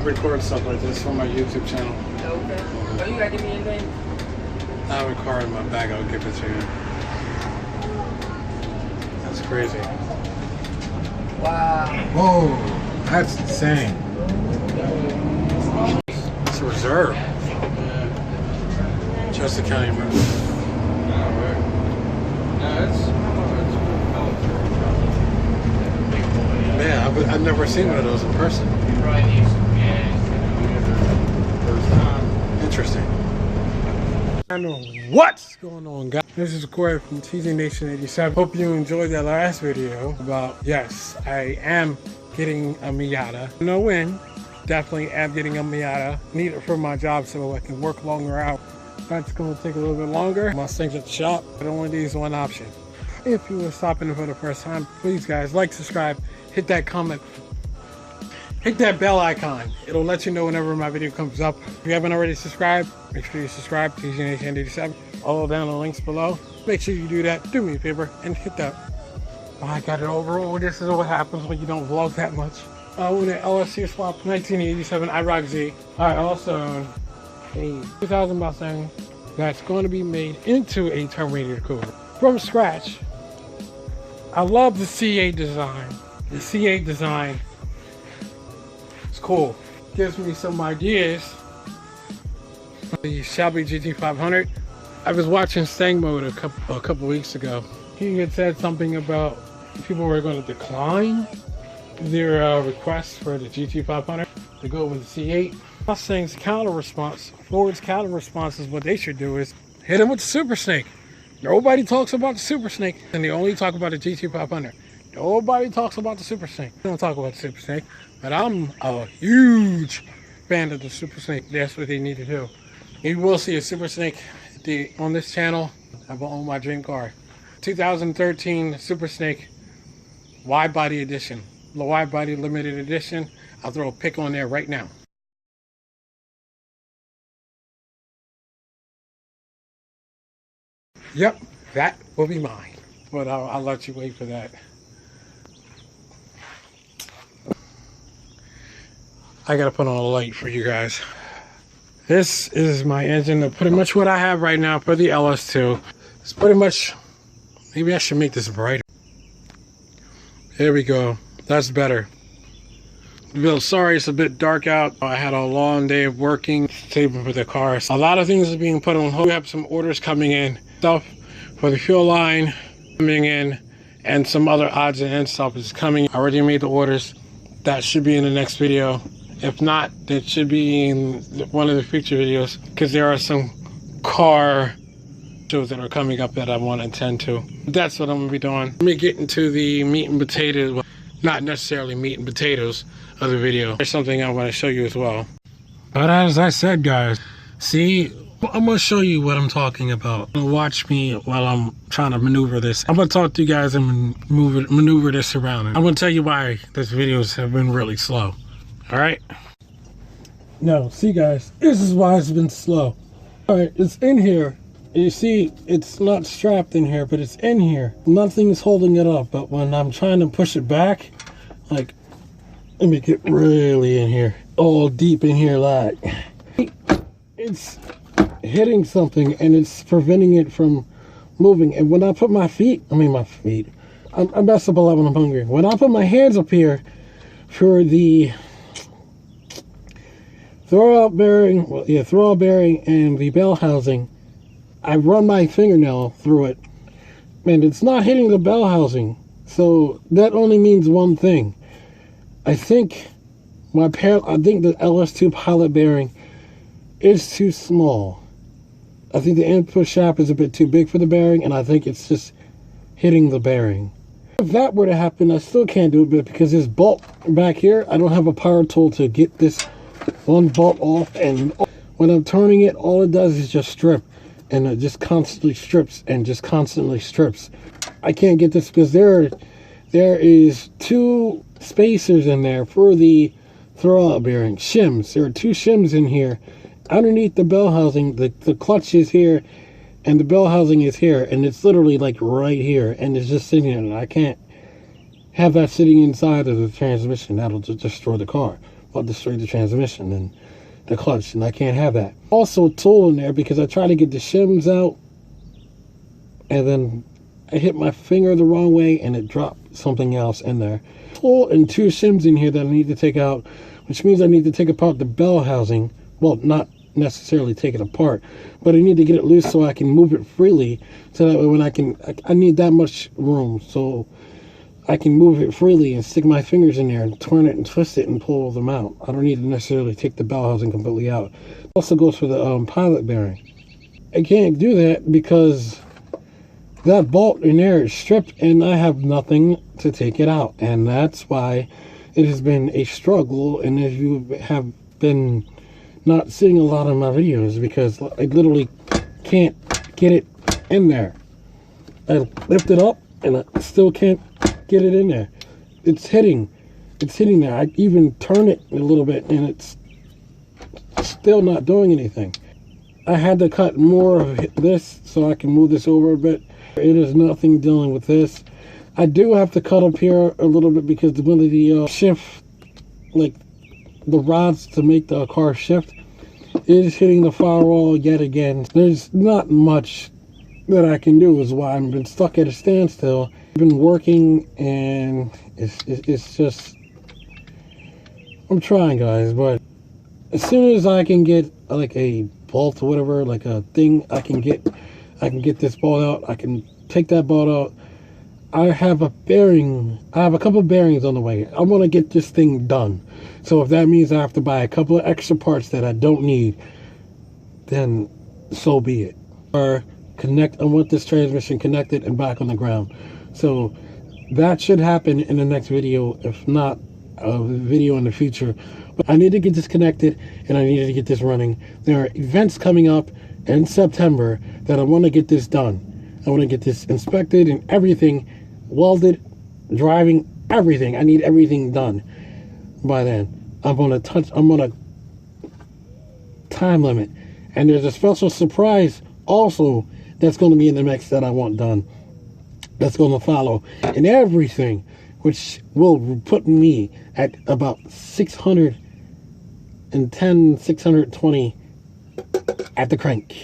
record stuff like this for my YouTube channel. Okay. Oh, you gotta give me your name? I have a car in my bag, I'll give it to you. That's crazy. Wow. Whoa, that's insane. It's a reserve. Just a county road. Man, I've never seen one of those in person. Interesting. I know what's going on, guys. This is Corey from TZ Nation 87. Hope you enjoyed that last video about, yes, I am getting a Miata. No when, definitely am getting a Miata. Need it for my job so I can work longer out. That's going to take a little bit longer. Mustangs at the shop, but only these one option. If you were stopping for the first time, please guys, like, subscribe, hit that comment, hit that bell icon. It'll let you know whenever my video comes up. If you haven't already subscribed, make sure you subscribe to TZ Nation 87. All down the links below. Make sure you do that. Do me a favor and hit that. Oh, I got it overall. This is what happens when you don't vlog that much. With an LSC swap 1987 IROC-Z. I also own a 2000 Mustang that's going to be made into a Terminator Cougar from scratch. I love the C8 design. The C8 design is cool. Gives me some ideas. The Shelby GT500. I was watching Stang Mode a couple weeks ago. He had said something about people were going to decline their requests for the GT500 to go with the C8. Mustang's counter response, Ford's counter response is what they should do is hit him with the Super Snake. Nobody talks about the Super Snake, and they only talk about the GT500. Nobody talks about the Super Snake. They don't talk about the Super Snake, but I'm a huge fan of the Super Snake. That's what they need to do. You will see a Super Snake on this channel. I will own my dream car. 2013 Super Snake wide body edition. The wide body limited edition. I'll throw a pic on there right now. Yep, that will be mine. But I'll let you wait for that. I gotta put on a light for you guys. This is my engine, pretty much what I have right now for the LS2. It's pretty much, maybe I should make this brighter. There we go, that's better. Bill, sorry it's a bit dark out. I had a long day of working, saving for the car. A lot of things are being put on hold. We have some orders coming in. Stuff for the fuel line coming in, and some other odds and ends stuff is coming. I already made the orders. That should be in the next video. If not, it should be in one of the future videos, because there are some car shows that are coming up that I want to attend to. That's what I'm going to be doing. Let me get into the meat and potatoes, well, not necessarily meat and potatoes of the video. There's something I want to show you as well. But as I said, guys, see, I'm going to show you what I'm talking about. Watch me while I'm trying to maneuver this. I'm going to talk to you guys and maneuver this around. I'm going to tell you why these videos have been really slow. Alright? No, see guys, this is why it's been slow. Alright, it's in here. You see, it's not strapped in here, but it's in here. Nothing's holding it up, but when I'm trying to push it back, like, let me get really in here. All deep in here, like, it's hitting something and it's preventing it from moving. And when I put my feet, I mess up a lot when I'm hungry. When I put my hands up here for the throwout bearing and the bell housing, I run my fingernail through it and it's not hitting the bell housing. So that only means one thing. I think the LS2 pilot bearing is too small. I think the input shaft is a bit too big for the bearing, and I think it's just hitting the bearing. If that were to happen, I still can't do it because this bolt back here, I don't have a power tool to get this one bolt off, and when I'm turning it, all it does is just strip, and it just constantly strips and just constantly strips. I can't get this because there is two spacers in there for the throwout bearing shims. There are two shims in here underneath the bell housing. The clutch is here and the bell housing is here, and it's literally like right here, and it's just sitting there. I can't have that sitting inside of the transmission. That'll just destroy the car. will destroy the transmission and the clutch, and I can't have that. Also, tool in there because I tried to get the shims out, and then I hit my finger the wrong way, and it dropped something else in there. Tool and 2 shims in here that I need to take out, which means I need to take apart the bell housing. Well, not necessarily take it apart, but I need to get it loose so I can move it freely, so that way when I need that much room so I can move it freely and stick my fingers in there and turn it and twist it and pull them out. I don't need to necessarily take the bell housing completely out. It also goes for the pilot bearing. I can't do that because that bolt in there is stripped and I have nothing to take it out, and that's why it has been a struggle. And if you have been not seeing a lot of my videos, because I literally can't get it in there. I lift it up and I still can't get it in there. It's hitting there. I even turn it a little bit and it's still not doing anything. I had to cut more of this so I can move this over a bit. It is nothing dealing with this. I do have to cut up here a little bit because one of the shift, like the rods to make the car shift, is hitting the firewall yet again. There's not much that I can do, is why I've been stuck at a standstill. I've been working and it's just, I'm trying, guys, but as soon as I can get like a bolt or whatever, like a thing I can get this bolt out, I can take that bolt out. I have a couple of bearings on the way. I want to get this thing done. So if that means I have to buy a couple of extra parts that I don't need, then so be it. Or I want this transmission connected and back on the ground. So that should happen in the next video, if not a video in the future. But I need to get this connected and I need to get this running. There are events coming up in September that I want to get this done. I want to get this inspected and everything, welded, driving, everything. I need everything done by then. I'm on a time limit, and there's a special surprise also that's going to be in the mix that I want done, that's going to follow, and everything, which will put me at about 610, 620 at the crank.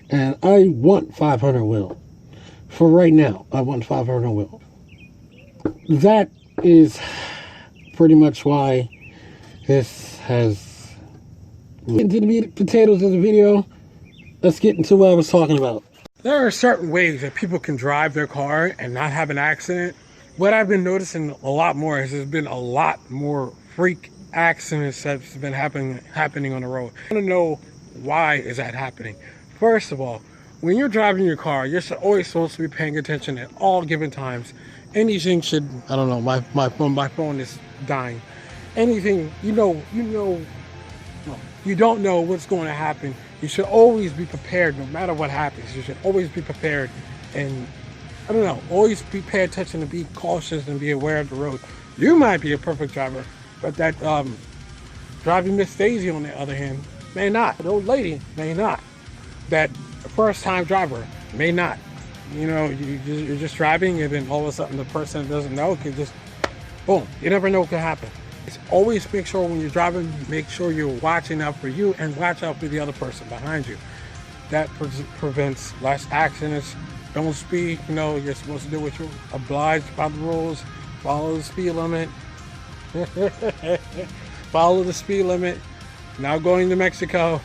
And I want 500 wheel. For right now, I want 500 wheel. That is pretty much why this has into the meat potatoes of the video. Let's get into what I was talking about. There are certain ways that people can drive their car and not have an accident. What I've been noticing a lot more is there's been a lot more freak accidents that's been happening on the road. I want to know, why is that happening? First of all, when you're driving your car, you're always supposed to be paying attention at all given times. Anything should, I don't know, my phone is dying. Anything, you don't know what's going to happen. You should always be prepared no matter what happens. You should always be prepared and, I don't know, always pay attention and be cautious and be aware of the road. You might be a perfect driver, but that driving Miss Daisy, on the other hand, may not. The old lady may not. That first-time driver may not. You know, you're just driving, and then all of a sudden the person that doesn't know can just, boom. You never know what can happen. It's always make sure when you're driving, make sure you're watching out for you and watch out for the other person behind you. That prevents less accidents. Don't speed. You know, you're supposed to do what you're obliged by the rules. Follow the speed limit. Follow the speed limit. Now going to Mexico.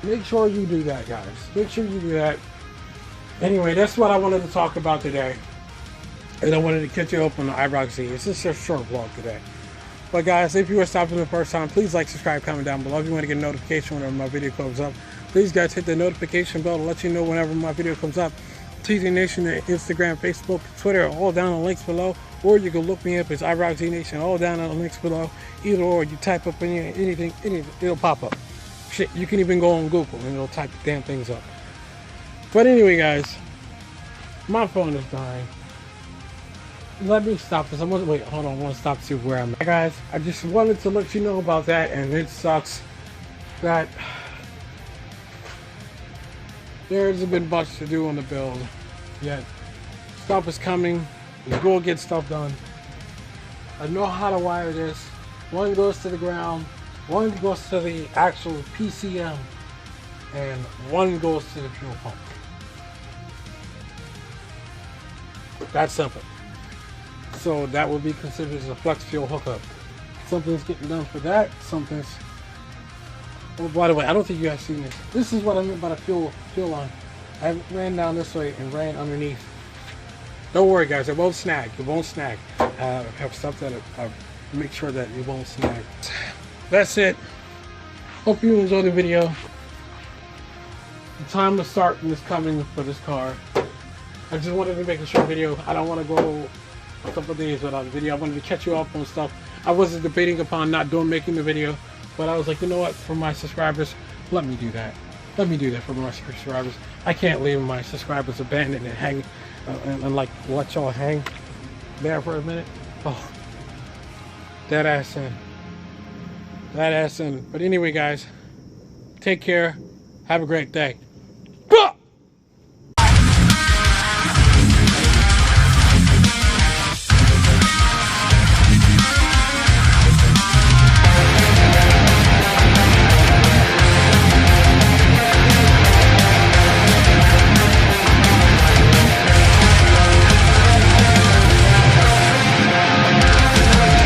Make sure you do that, guys. Make sure you do that. Anyway, that's what I wanted to talk about today. And I wanted to catch you up on the IROC-Z. It's just a short vlog today. But guys, if you are stopping the first time, please like, subscribe, comment down below. If you want to get a notification whenever my video comes up, please guys hit the notification bell to let you know whenever my video comes up. TZ Nation, Instagram, Facebook, Twitter, all down in the links below. Or you can look me up as IROC-Z Nation, all down in the links below. Either or, you type up anything, it'll pop up. Shit, you can even go on Google and it'll type the damn things up. But anyway, guys, my phone is dying. Let me stop this. Wait, hold on. I want to stop to see where I'm at. Guys, I just wanted to let you know about that, and it sucks that there hasn't been much to do on the build yet. Stuff is coming. We go get stuff done. I know how to wire this. One goes to the ground, one goes to the actual PCM, and one goes to the fuel pump. That's simple. So that would be considered as a flex fuel hookup. Something's getting done for that. Something's. Oh, by the way, I don't think you guys seen this. This is what I meant by the fuel line. I ran down this way and ran underneath. Don't worry, guys. It won't snag. It won't snag. I have stuff that make sure that it won't snag. That's it. Hope you enjoyed the video. The time to start is coming for this car. I just wanted to make a short video. I don't want to go a couple of days without a video. I wanted to catch you up on stuff. I wasn't debating upon not making the video, but I was like, you know what? For my subscribers, let me do that. Let me do that for my subscribers. I can't leave my subscribers abandoned and hang and like let y'all hang there for a minute. Oh, that ass in. That ass in. But anyway, guys, take care. Have a great day.